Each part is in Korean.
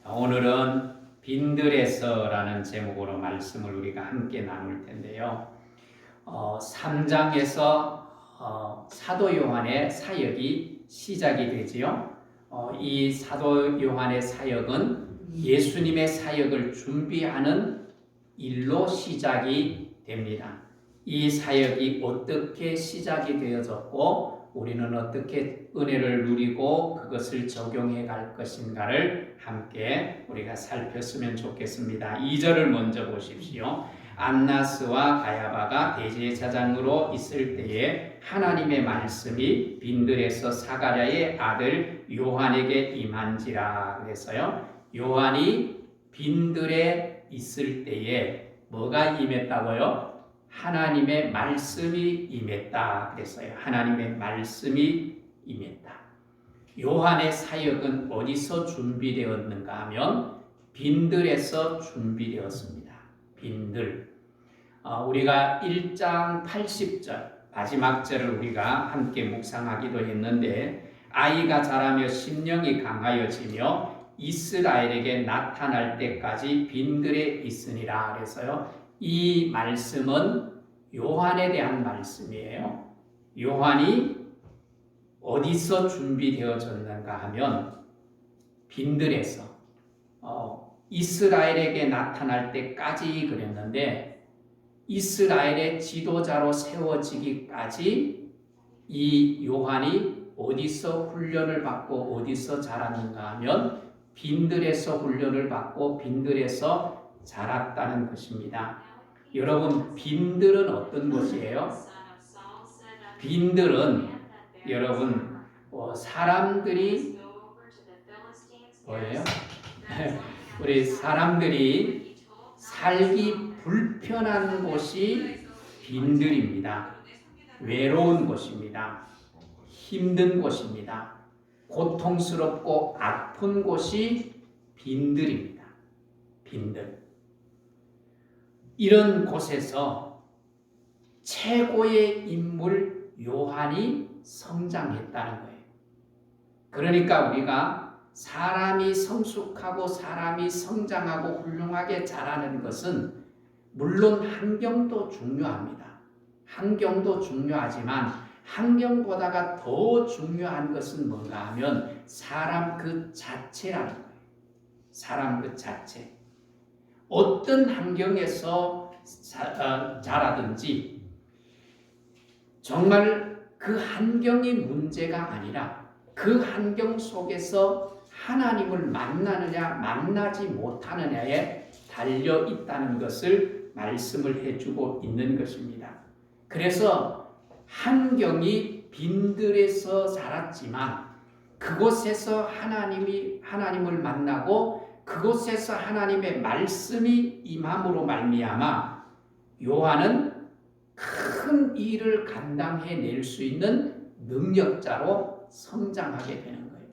오늘은 빈들에서라는 제목으로 말씀을 우리가 함께 나눌 텐데요. 3장에서 사도 요한의 사역이 시작이 되지요. 이 사도 요한의 사역은 예수님의 사역을 준비하는 일로 시작이 됩니다. 이 사역이 어떻게 시작이 되어졌고 우리는 어떻게 은혜를 누리고 그것을 적용해 갈 것인가를 함께 우리가 살폈으면 좋겠습니다. 2절을 먼저 보십시오. 안나스와 가야바가 대제사장으로 있을 때에 하나님의 말씀이 빈들에서 사가랴의 아들 요한에게 임한지라. 그래서요, 요한이 빈들에 있을 때에 뭐가 임했다고요? 하나님의 말씀이 임했다 그랬어요. 하나님의 말씀이 임했다. 요한의 사역은 어디서 준비되었는가 하면 빈들에서 준비되었습니다. 빈들. 우리가 1장 80절 마지막 절을 우리가 함께 묵상하기도 했는데, 아이가 자라며 심령이 강하여지며 이스라엘에게 나타날 때까지 빈들에 있으니라. 그래서요, 이 말씀은 요한에 대한 말씀이에요. 요한이 어디서 준비되어졌는가 하면 빈들에서 이스라엘에게 나타날 때까지 그랬는데, 이스라엘의 지도자로 세워지기까지 이 요한이 어디서 훈련을 받고 어디서 자랐는가 하면 빈들에서 훈련을 받고 빈들에서 자랐다는 것입니다. 여러분, 빈들은 어떤 곳이에요? 빈들은 여러분 사람들이 뭐예요? 우리 사람들이 살기 불편한 곳이 빈들입니다. 외로운 곳입니다. 힘든 곳입니다. 고통스럽고 아픈 곳이 빈들입니다. 빈들. 이런 곳에서 최고의 인물 요한이 성장했다는 거예요. 그러니까 우리가 사람이 성숙하고 사람이 성장하고 훌륭하게 자라는 것은 물론 환경도 중요합니다. 환경도 중요하지만 환경보다가 더 중요한 것은 뭔가 하면 사람 그 자체라는 거예요. 사람 그 자체. 어떤 환경에서 자라든지 정말 그 환경이 문제가 아니라 그 환경 속에서 하나님을 만나느냐 만나지 못하느냐에 달려 있다는 것을 말씀을 해주고 있는 것입니다. 그래서 환경이 빈들에서 자랐지만 그곳에서 하나님을 만나고 그곳에서 하나님의 말씀이 임함으로 말미암아 요한은 큰 일을 감당해낼 수 있는 능력자로 성장하게 되는 거예요.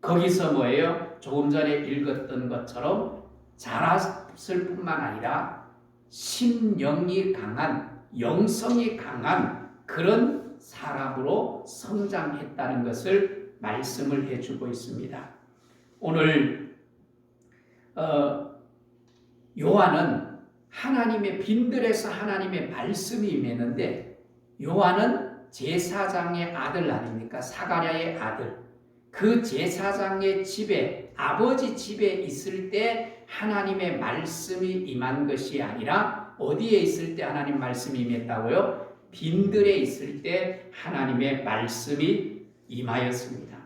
거기서 뭐예요? 조금 전에 읽었던 것처럼 자랐을 뿐만 아니라 심령이 강한, 영성이 강한 그런 사람으로 성장했다는 것을 말씀을 해주고 있습니다. 오늘 요한은 하나님의 빈들에서 하나님의 말씀이 임했는데, 요한은 제사장의 아들 아닙니까? 사가랴의 아들. 그 제사장의 집에, 아버지 집에 있을 때 하나님의 말씀이 임한 것이 아니라 어디에 있을 때 하나님 말씀이 임했다고요? 빈들에 있을 때 하나님의 말씀이 임하였습니다.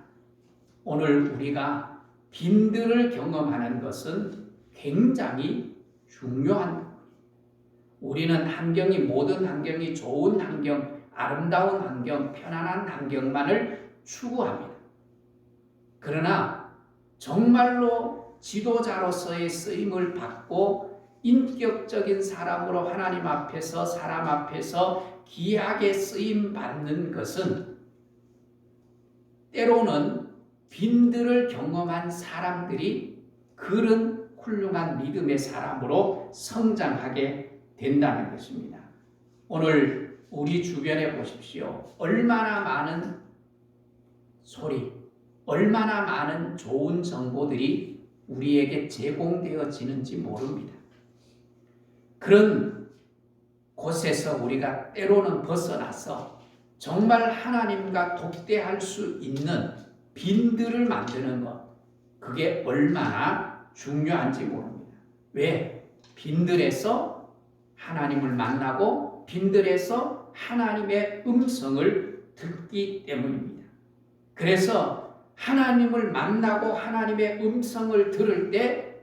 오늘 우리가 빈들을 경험하는 것은 굉장히 중요한 부분입니다. 우리는 환경이, 모든 환경이 좋은 환경, 아름다운 환경, 편안한 환경만을 추구합니다. 그러나 정말로 지도자로서의 쓰임을 받고 인격적인 사람으로 하나님 앞에서, 사람 앞에서 귀하게 쓰임 받는 것은 때로는 빈들을 경험한 사람들이 그런 훌륭한 믿음의 사람으로 성장하게 된다는 것입니다. 오늘 우리 주변에 보십시오. 얼마나 많은 소리, 얼마나 많은 좋은 정보들이 우리에게 제공되어지는지 모릅니다. 그런 곳에서 우리가 때로는 벗어나서 정말 하나님과 독대할 수 있는 빈들을 만드는 것, 그게 얼마나 중요한지 모릅니다. 왜? 빈들에서 하나님을 만나고 빈들에서 하나님의 음성을 듣기 때문입니다. 그래서 하나님을 만나고 하나님의 음성을 들을 때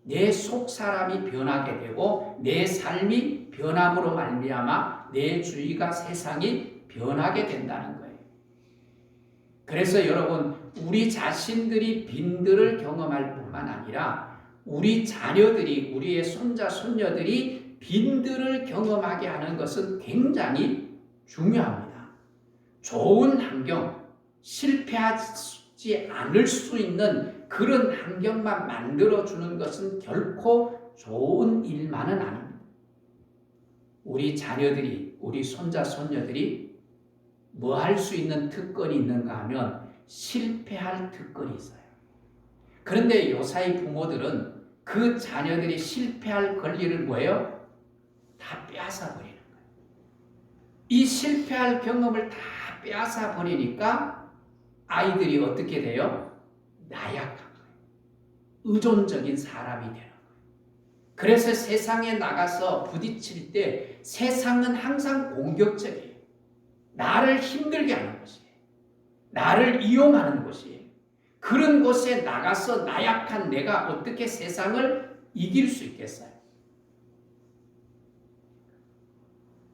내 속사람이 변하게 되고 내 삶이 변함으로 말미암아 내 주위가 세상이 변하게 된다는 거예요. 그래서 여러분, 우리 자신들이 빈들을 경험할 뿐만 아니라 우리 자녀들이, 우리의 손자, 손녀들이 빈들을 경험하게 하는 것은 굉장히 중요합니다. 좋은 환경, 실패하지 않을 수 있는 그런 환경만 만들어주는 것은 결코 좋은 일만은 아닙니다. 우리 자녀들이, 우리 손자, 손녀들이 뭐 할 수 있는 특권이 있는가 하면 실패할 특권이 있어요. 그런데 요사이 부모들은 그 자녀들이 실패할 권리를 뭐예요? 다 빼앗아 버리는 거예요. 이 실패할 경험을 다 빼앗아 버리니까 아이들이 어떻게 돼요? 나약한 거예요. 의존적인 사람이 되는 거예요. 그래서 세상에 나가서 부딪힐 때 세상은 항상 공격적이에요. 나를 힘들게 하는 것이에요. 나를 이용하는 것이에요. 그런 곳에 나가서 나약한 내가 어떻게 세상을 이길 수 있겠어요?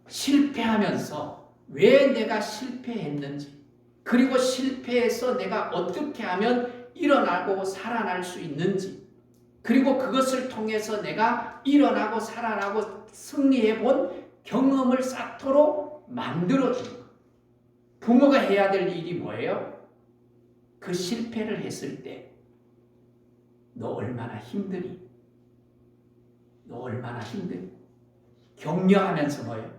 실패하면서 왜 내가 실패했는지, 그리고 실패해서 내가 어떻게 하면 일어나고 살아날 수 있는지, 그리고 그것을 통해서 내가 일어나고 살아나고 승리해 본 경험을 쌓도록 만들어주는 것. 부모가 해야 될 일이 뭐예요? 그 실패를 했을 때 너 얼마나 힘드니? 너 얼마나 힘드니? 격려하면서 뭐예요?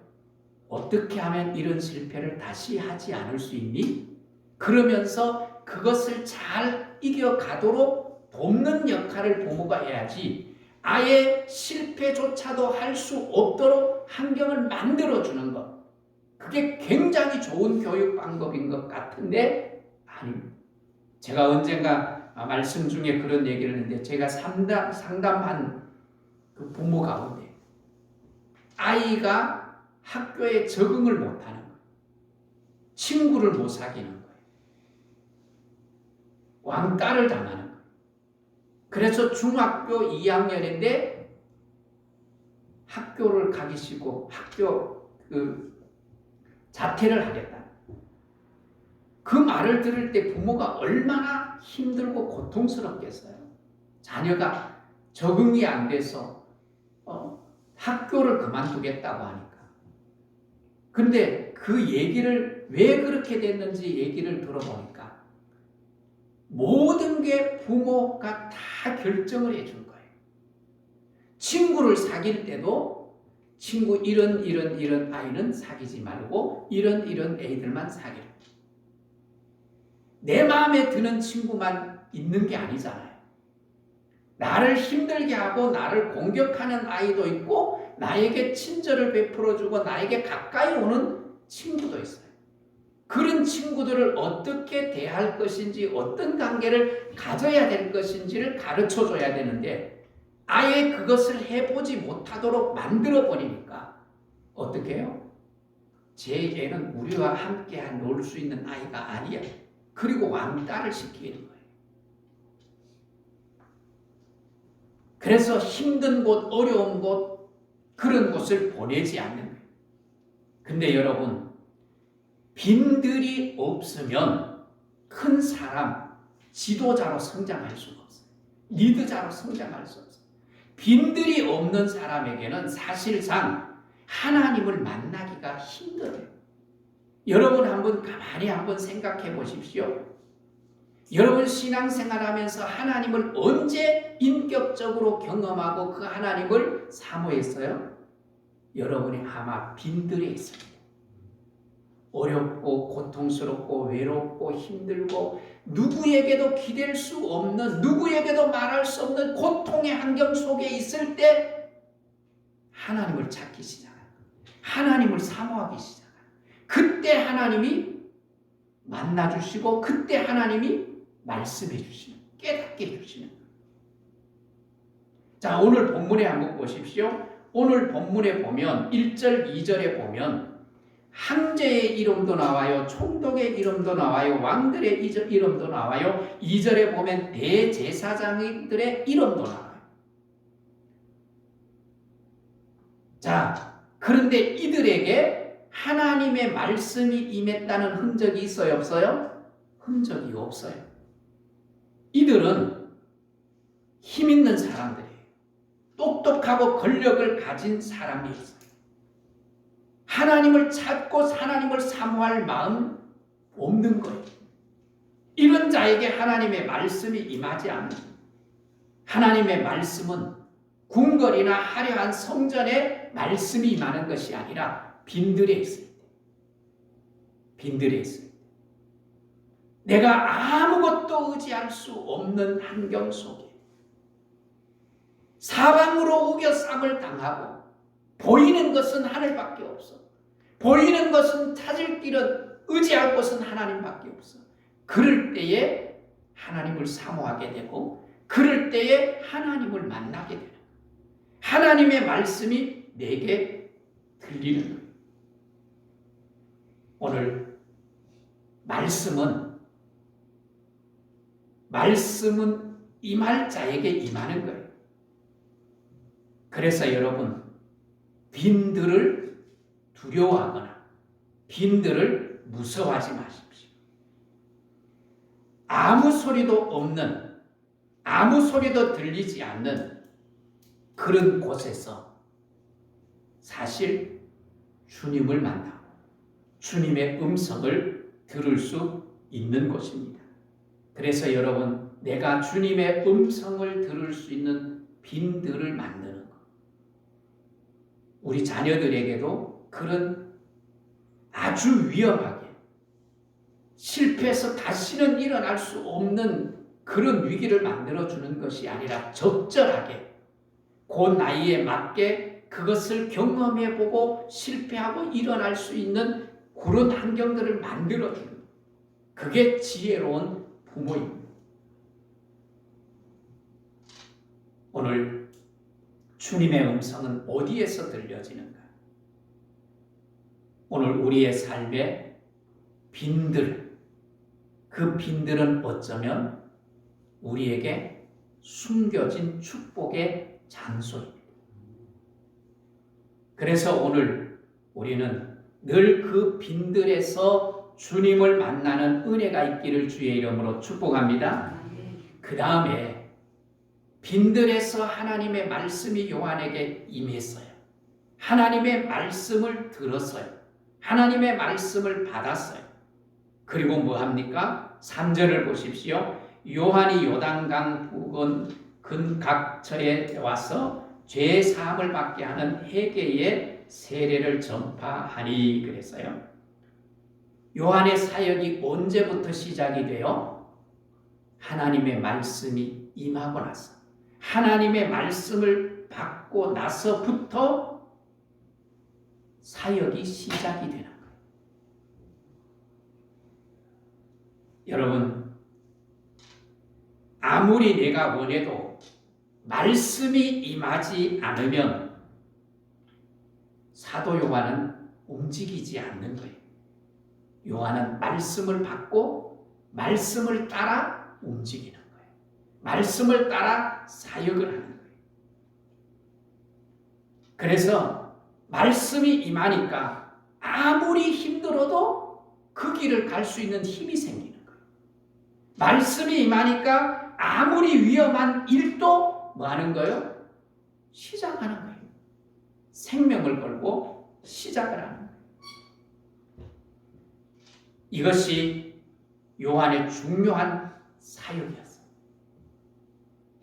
어떻게 하면 이런 실패를 다시 하지 않을 수 있니? 그러면서 그것을 잘 이겨가도록 돕는 역할을 부모가 해야지, 아예 실패조차도 할 수 없도록 환경을 만들어주는 것, 그게 굉장히 좋은 교육 방법인 것 같은데 아닙니다. 제가 언젠가 말씀 중에 그런 얘기를 했는데, 제가 상담한 그 부모 가운데 아이가 학교에 적응을 못하는 거예요. 친구를 못 사귀는 거예요. 왕따를 당하는 거예요. 그래서 중학교 2학년인데 학교를 가기 싫고 학교 자퇴를 하겠다. 그 말을 들을 때 부모가 얼마나 힘들고 고통스럽겠어요. 자녀가 적응이 안 돼서 학교를 그만두겠다고 하니까. 근데 그 얘기를 왜 그렇게 됐는지 얘기를 들어보니까 모든 게 부모가 다 결정을 해준 거예요. 친구를 사귈 때도 친구 이런 아이는 사귀지 말고 이런 애들만 사귀라. 내 마음에 드는 친구만 있는 게 아니잖아요. 나를 힘들게 하고 나를 공격하는 아이도 있고 나에게 친절을 베풀어주고 나에게 가까이 오는 친구도 있어요. 그런 친구들을 어떻게 대할 것인지, 어떤 관계를 가져야 될 것인지를 가르쳐줘야 되는데 아예 그것을 해보지 못하도록 만들어버리니까 어떻게 해요? 제 애는 우리와 함께 놀 수 있는 아이가 아니야. 그리고 왕따를 시키는 거예요. 그래서 힘든 곳, 어려운 곳, 그런 곳을 보내지 않는 거예요. 근데 여러분, 빈들이 없으면 큰 사람, 지도자로 성장할 수가 없어요. 리더자로 성장할 수 없어요. 빈들이 없는 사람에게는 사실상 하나님을 만나기가 힘들어요. 여러분 가만히 한번 생각해 보십시오. 여러분 신앙생활하면서 하나님을 언제 인격적으로 경험하고 그 하나님을 사모했어요? 여러분이 아마 빈들에 있습니다. 어렵고 고통스럽고 외롭고 힘들고 누구에게도 기댈 수 없는, 누구에게도 말할 수 없는 고통의 환경 속에 있을 때 하나님을 찾기 시작해요. 하나님을 사모하기 시작해요. 그때 하나님이 만나주시고 그때 하나님이 말씀해 주시는, 깨닫게 해주시는. 자, 오늘 본문에 한번 보십시오. 오늘 본문에 보면 1절, 2절에 보면 황제의 이름도 나와요. 총독의 이름도 나와요. 왕들의 이름도 나와요. 2절에 보면 대제사장들의 이름도 나와요. 자, 그런데 이들에게 하나님의 말씀이 임했다는 흔적이 있어요? 없어요? 흔적이 없어요. 이들은 힘 있는 사람들이에요. 똑똑하고 권력을 가진 사람이었어요. 하나님을 찾고 하나님을 사모할 마음 없는 거예요. 이런 자에게 하나님의 말씀이 임하지 않는 거예요. 하나님의 말씀은 궁궐이나 화려한 성전에 말씀이 임하는 것이 아니라 빈들에 있을 때, 빈들에 있을 때, 내가 아무것도 의지할 수 없는 환경 속에 사방으로 우겨쌈을 당하고 보이는 것은 하늘밖에 없어. 보이는 것은 찾을 길은, 의지할 곳은 하나님밖에 없어. 그럴 때에 하나님을 사모하게 되고 그럴 때에 하나님을 만나게 되는 거예요. 하나님의 말씀이 내게 들리는 거예요. 오늘 말씀은 임할 자에게 임하는 거예요. 그래서 여러분, 빈들을 두려워하거나 빈들을 무서워하지 마십시오. 아무 소리도 없는, 아무 소리도 들리지 않는 그런 곳에서 사실 주님을 만나고 주님의 음성을 들을 수 있는 곳입니다. 그래서 여러분, 내가 주님의 음성을 들을 수 있는 빈들을 만드는 것. 우리 자녀들에게도 그런 아주 위험하게 실패해서 다시는 일어날 수 없는 그런 위기를 만들어주는 것이 아니라 적절하게 그 나이에 맞게 그것을 경험해보고 실패하고 일어날 수 있는 그런 환경들을 만들어주는 것. 그게 지혜로운 부모입니다. 오늘 주님의 음성은 어디에서 들려지는가? 오늘 우리의 삶의 빈들, 그 빈들은 어쩌면 우리에게 숨겨진 축복의 장소입니다. 그래서 오늘 우리는 늘 그 빈들에서 주님을 만나는 은혜가 있기를 주의 이름으로 축복합니다. 그 다음에 빈들에서 하나님의 말씀이 요한에게 임했어요. 하나님의 말씀을 들었어요. 하나님의 말씀을 받았어요. 그리고 뭐 합니까? 3절을 보십시오. 요한이 요단강 부근 근각처에 와서 죄 사함을 받게 하는 회개의 세례를 전파하니 그랬어요. 요한의 사역이 언제부터 시작이 돼요? 하나님의 말씀이 임하고 나서, 하나님의 말씀을 받고 나서부터 사역이 시작이 되는 거예요. 여러분, 아무리 내가 원해도 말씀이 임하지 않으면 사도 요한은 움직이지 않는 거예요. 요한은 말씀을 받고 말씀을 따라 움직이는 거예요. 말씀을 따라 사역을 하는 거예요. 그래서 말씀이 임하니까 아무리 힘들어도 그 길을 갈 수 있는 힘이 생기는 거예요. 말씀이 임하니까 아무리 위험한 일도 뭐 하는 거예요? 시작하는 거예요. 생명을 걸고 시작을 하는 거예요. 이것이 요한의 중요한 사역이었어요.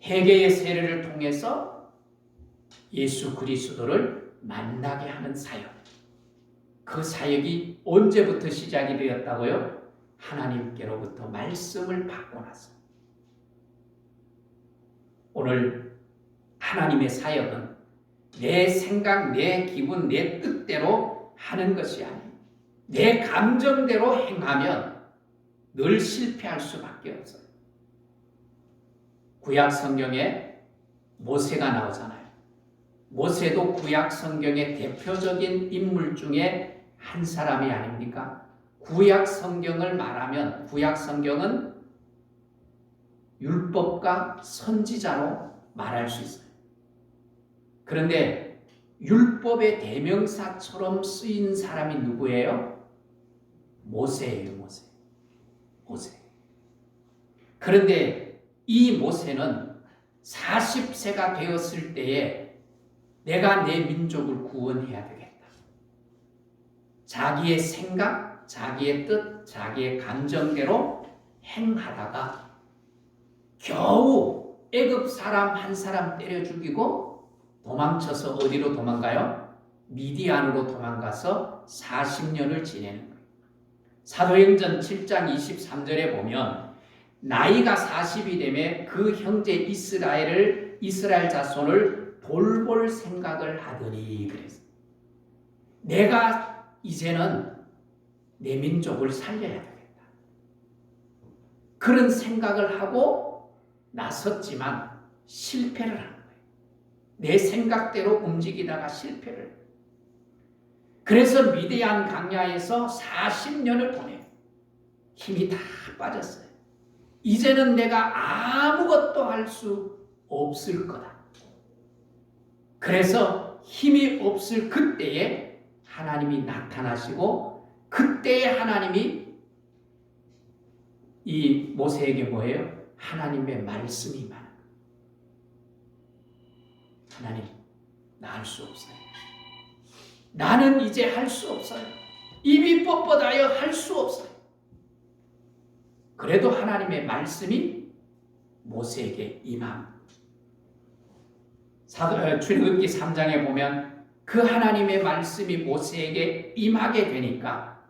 회개의 세례를 통해서 예수 그리스도를 만나게 하는 사역. 그 사역이 언제부터 시작이 되었다고요? 하나님께로부터 말씀을 받고 나서 오늘 하나님의 사역은 내 생각, 내 기분, 내 뜻대로 하는 것이 아니에요. 내 감정대로 행하면 늘 실패할 수밖에 없어요. 구약 성경에 모세가 나오잖아요. 모세도 구약 성경의 대표적인 인물 중에 한 사람이 아닙니까? 구약 성경을 말하면 구약 성경은 율법과 선지자로 말할 수 있어요. 그런데 율법의 대명사처럼 쓰인 사람이 누구예요? 모세예요, 모세. 그런데 이 모세는 40세가 되었을 때에 내가 내 민족을 구원해야 되겠다. 자기의 생각, 자기의 뜻, 자기의 감정대로 행하다가 겨우 애굽 사람 한 사람 때려 죽이고 도망쳐서 어디로 도망가요? 미디안으로 도망가서 40년을 지내는 거예요. 사도행전 7장 23절에 보면 나이가 40이 되면 그 형제 이스라엘 자손을 돌볼 생각을 하더니 그래서 내가 이제는 내 민족을 살려야 되겠다. 그런 생각을 하고 나섰지만 실패를 하는 거예요. 내 생각대로 움직이다가 실패를. 그래서 미디안 광야에서 40년을 보내요. 힘이 다 빠졌어요. 이제는 내가 아무것도 할 수 없을 거다. 그래서 힘이 없을 그때에 하나님이 나타나시고 그때에 하나님이 이 모세에게 뭐예요? 하나님의 말씀이 많아요. 하나님, 나 할 수 없어요. 나는 이제 할 수 없어요. 입이 뻣뻣하여 할 수 없어요. 그래도 하나님의 말씀이 모세에게 임함. 출애굽기 3장에 보면 그 하나님의 말씀이 모세에게 임하게 되니까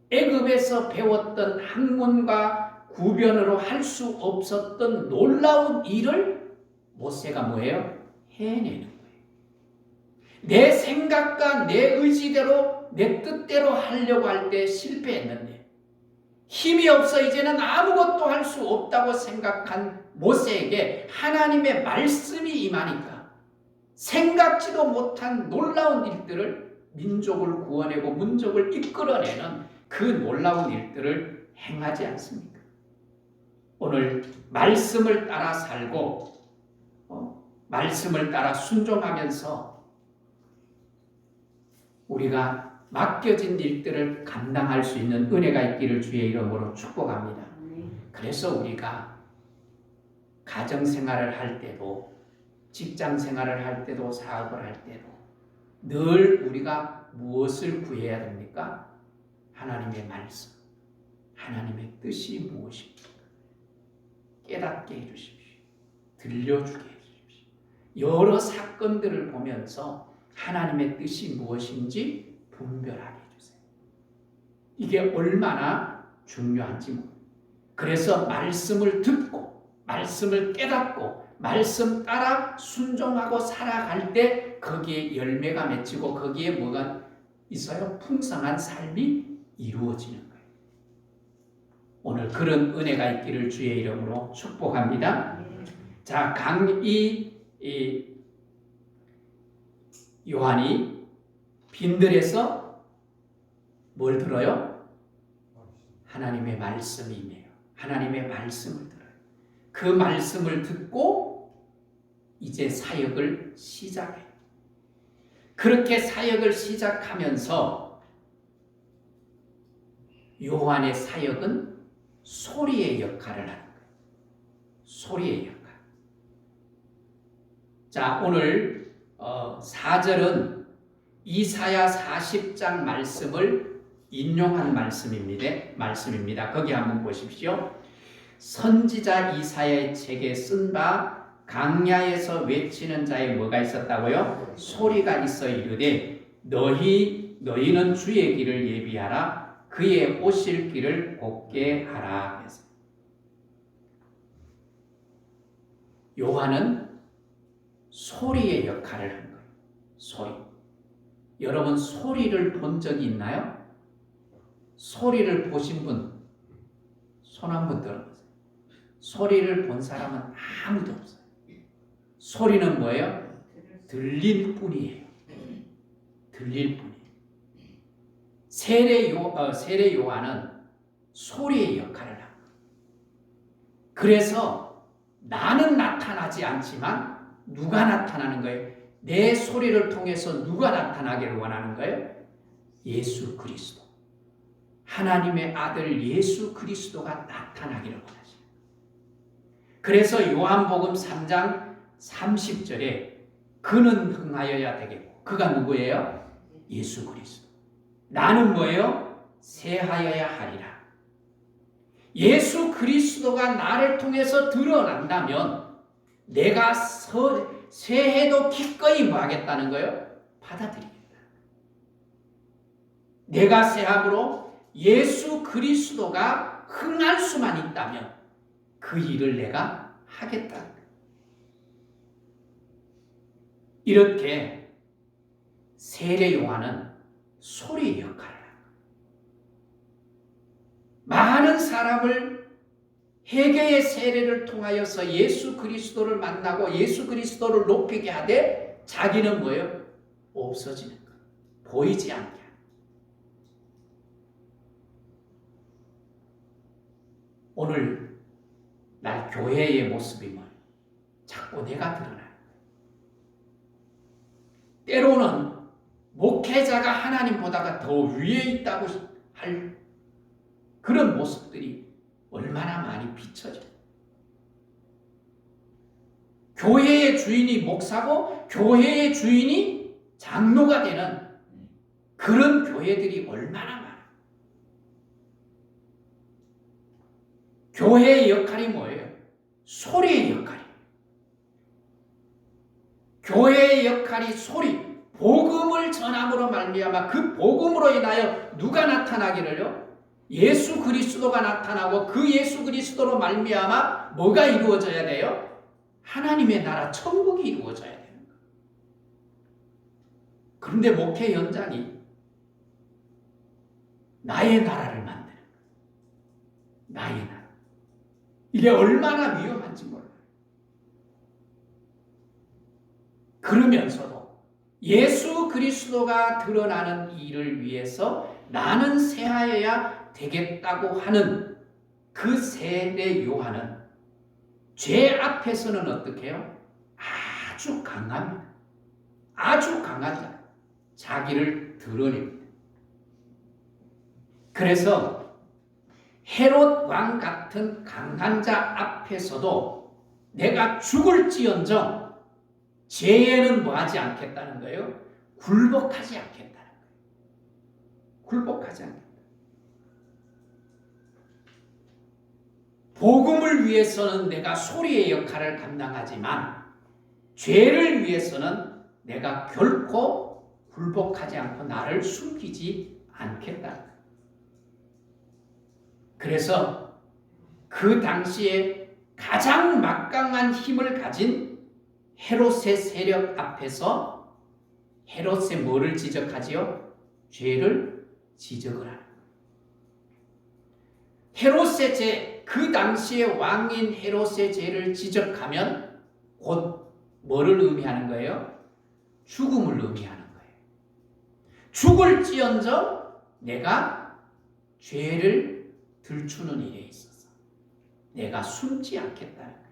애굽에서 배웠던 학문과 구변으로 할 수 없었던 놀라운 일을 모세가 뭐예요? 해내는 거예요. 내 생각과 내 의지대로 내 뜻대로 하려고 할 때 실패했는데 힘이 없어 이제는 아무것도 할 수 없다고 생각한 모세에게 하나님의 말씀이 임하니까 생각지도 못한 놀라운 일들을 민족을 구원하고 민족을 이끌어내는 그 놀라운 일들을 행하지 않습니까? 오늘 말씀을 따라 살고 말씀을 따라 순종하면서 우리가 맡겨진 일들을 감당할 수 있는 은혜가 있기를 주의 이름으로 축복합니다. 그래서 우리가 가정생활을 할 때도 직장생활을 할 때도 사업을 할 때도 늘 우리가 무엇을 구해야 됩니까? 하나님의 말씀, 하나님의 뜻이 무엇입니까? 깨닫게 해주십시오. 들려주게 해주십시오. 여러 사건들을 보면서 하나님의 뜻이 무엇인지 분별하게 해주세요. 이게 얼마나 중요한지 모릅니다. 그래서 말씀을 듣고 말씀을 깨닫고 말씀 따라 순종하고 살아갈 때 거기에 열매가 맺히고 거기에 뭐가 있어요? 풍성한 삶이 이루어지는 거예요. 오늘 그런 은혜가 있기를 주의 이름으로 축복합니다. 자, 요한이 빈들에서 뭘 들어요? 하나님의 말씀이 임해요. 하나님의 말씀을 들어요. 그 말씀을 듣고 이제 사역을 시작해요. 그렇게 사역을 시작하면서 요한의 사역은 소리의 역할을 하는 거예요. 소리의 역할. 자, 오늘 4절은 이사야 40장 말씀을 인용한 말씀입니다. 거기 한번 보십시오. 선지자 이사야의 책에 쓴 바 강야에서 외치는 자에 뭐가 있었다고요? 소리가 있어 이르되 너희는 주의 길을 예비하라. 그의 오실 길을 곱게 하라. 요한은 소리의 역할을 한 거예요. 소리. 여러분 소리를 본 적이 있나요? 소리를 보신 분 손 한번 들어보세요. 소리를 본 사람은 아무도 없어요. 소리는 뭐예요? 들릴 뿐이에요. 들릴 뿐이에요. 세례 요한은 소리의 역할을 합니다. 그래서 나는 나타나지 않지만 누가 나타나는 거예요? 내 소리를 통해서 누가 나타나기를 원하는 거예요? 예수 그리스도. 하나님의 아들 예수 그리스도가 나타나기를 원하시는 거예요. 그래서 요한복음 3장 30절에 그는 흥하여야 되겠고, 그가 누구예요? 예수 그리스도. 나는 뭐예요? 새하여야 하리라. 예수 그리스도가 나를 통해서 드러난다면 내가 새해도 기꺼이 뭐 하겠다는 거예요? 받아들이겠다. 내가 새함으로 예수 그리스도가 흥할 수만 있다면 그 일을 내가 하겠다는 거예요. 이렇게 세례 요한은 소리의 역할을 합니다. 많은 사람을 회개의 세례를 통하여서 예수 그리스도를 만나고 예수 그리스도를 높이게 하되 자기는 뭐예요? 없어지는 것. 보이지 않게. 오늘 날 교회의 모습이 뭐예요? 자꾸 내가 드러나는 거예요. 때로는 목회자가 하나님보다가 더 위에 있다고 할 그런 모습들이 얼마나 많이 비춰져요. 교회의 주인이 목사고 교회의 주인이 장로가 되는 그런 교회들이 얼마나 많아요. 교회의 역할이 뭐예요? 소리의 역할이에요. 교회의 역할이 소리, 복음을 전함으로 말미암아 그 복음으로 인하여 누가 나타나기를요? 예수 그리스도가 나타나고 그 예수 그리스도로 말미암아 뭐가 이루어져야 돼요? 하나님의 나라 천국이 이루어져야 되는 거예요. 그런데 목회 현장이 나의 나라를 만드는 거예요. 나의 나라. 이게 얼마나 위험한지 몰라요. 그러면서도 예수 그리스도가 드러나는 일을 위해서 나는 새하여야 되겠다고 하는 그 세례 요한은 죄 앞에서는 어떻게 해요? 아주 강합니다. 아주 강하다. 자기를 드러냅니다. 그래서 헤롯 왕 같은 강한 자 앞에서도 내가 죽을지언정 죄에는 뭐하지 않겠다는 거예요? 굴복하지 않겠다는 거예요. 굴복하지 않겠다. 복음을 위해서는 내가 소리의 역할을 감당하지만 죄를 위해서는 내가 결코 굴복하지 않고 나를 숨기지 않겠다. 그래서 그 당시에 가장 막강한 힘을 가진 헤롯의 세력 앞에서 헤롯의 뭐를 지적하지요? 죄를 지적을 하는 거예요. 헤롯의 죄, 그 당시의 왕인 헤롯의 죄를 지적하면 곧 뭐를 의미하는 거예요? 죽음을 의미하는 거예요. 죽을지언정 내가 죄를 들추는 일에 있어서 내가 숨지 않겠다는 거예요.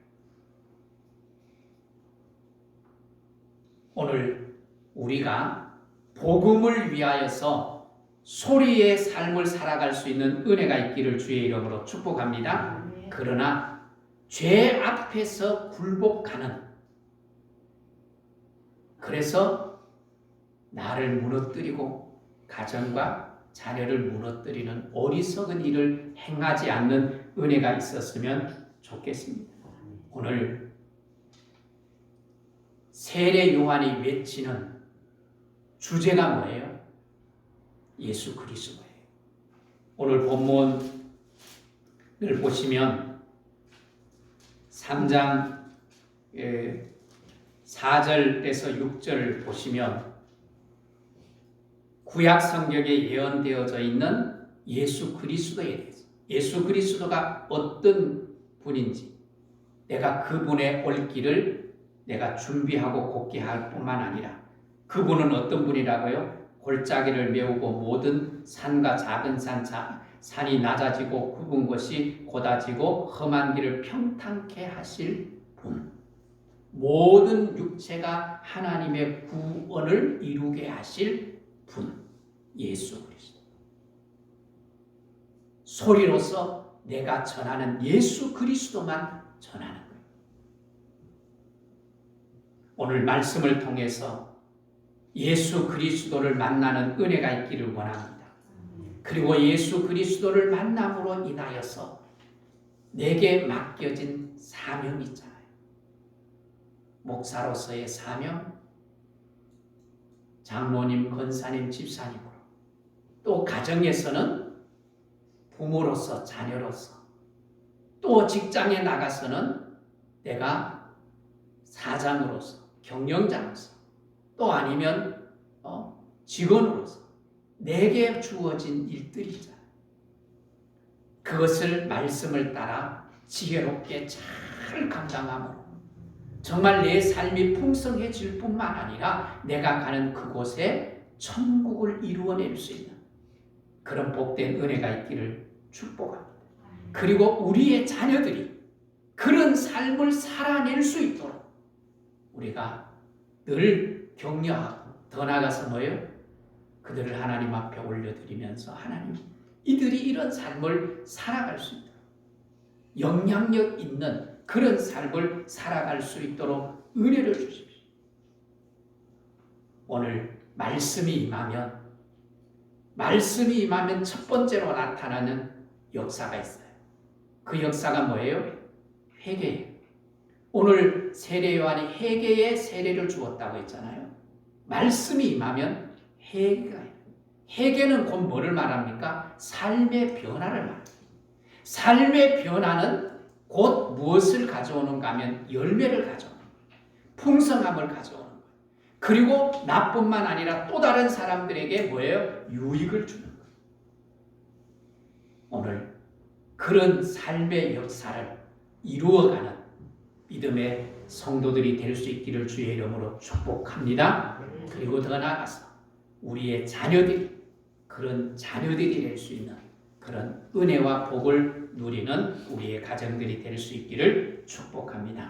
오늘 우리가 복음을 위하여서 소리의 삶을 살아갈 수 있는 은혜가 있기를 주의 이름으로 축복합니다. 그러나 죄 앞에서 굴복하는, 그래서 나를 무너뜨리고 가정과 자녀를 무너뜨리는 어리석은 일을 행하지 않는 은혜가 있었으면 좋겠습니다. 오늘 세례 요한이 외치는 주제가 뭐예요? 예수 그리스도예요. 오늘 본문을 보시면 3장 4절에서 6절을 보시면 구약 성경에 예언되어져 있는 예수 그리스도에 대해서, 예수 그리스도가 어떤 분인지, 내가 그분의 올 길을 내가 준비하고 곧게 할 뿐만 아니라 그분은 어떤 분이라고요? 골짜기를 메우고 모든 산과 작은 산이 낮아지고 굽은 것이 곧아지고 험한 길을 평탄케 하실 분, 모든 육체가 하나님의 구원을 이루게 하실 분, 예수 그리스도. 소리로서 내가 전하는 예수 그리스도만 전하는 거예요. 오늘 말씀을 통해서 예수 그리스도를 만나는 은혜가 있기를 원합니다. 그리고 예수 그리스도를 만남으로 인하여서 내게 맡겨진 사명이 있잖아요. 목사로서의 사명, 장로님, 권사님, 집사님으로, 또 가정에서는 부모로서, 자녀로서, 또 직장에 나가서는 내가 사장으로서, 경영자로서, 또 아니면 직원으로서 내게 주어진 일들이 있잖아요. 그것을 말씀을 따라 지혜롭게 잘 감당함으로 정말 내 삶이 풍성해질 뿐만 아니라 내가 가는 그곳에 천국을 이루어낼 수 있는 그런 복된 은혜가 있기를 축복합니다. 그리고 우리의 자녀들이 그런 삶을 살아낼 수 있도록 우리가 늘 격려하고, 더 나아가서 뭐예요? 그들을 하나님 앞에 올려드리면서 하나님, 이들이 이런 삶을 살아갈 수 있도록, 영향력 있는 그런 삶을 살아갈 수 있도록 은혜를 주십시오. 오늘 말씀이 임하면 첫 번째로 나타나는 역사가 있어요. 그 역사가 뭐예요? 회개예요. 오늘 세례 요한이 회개의 세례를 주었다고 했잖아요. 말씀이 임하면 회개가 해요. 회개는 곧 뭐를 말합니까? 삶의 변화를 말합니다. 삶의 변화는 곧 무엇을 가져오는가 하면 열매를 가져오는 거예요. 풍성함을 가져오는 거예요. 그리고 나뿐만 아니라 또 다른 사람들에게 뭐예요? 유익을 주는 거예요. 오늘 그런 삶의 역사를 이루어가는 믿음의 성도들이 될 수 있기를 주의 이름으로 축복합니다. 그리고 더 나아가서 우리의 자녀들이 그런 자녀들이 될 수 있는 그런 은혜와 복을 누리는 우리의 가정들이 될 수 있기를 축복합니다.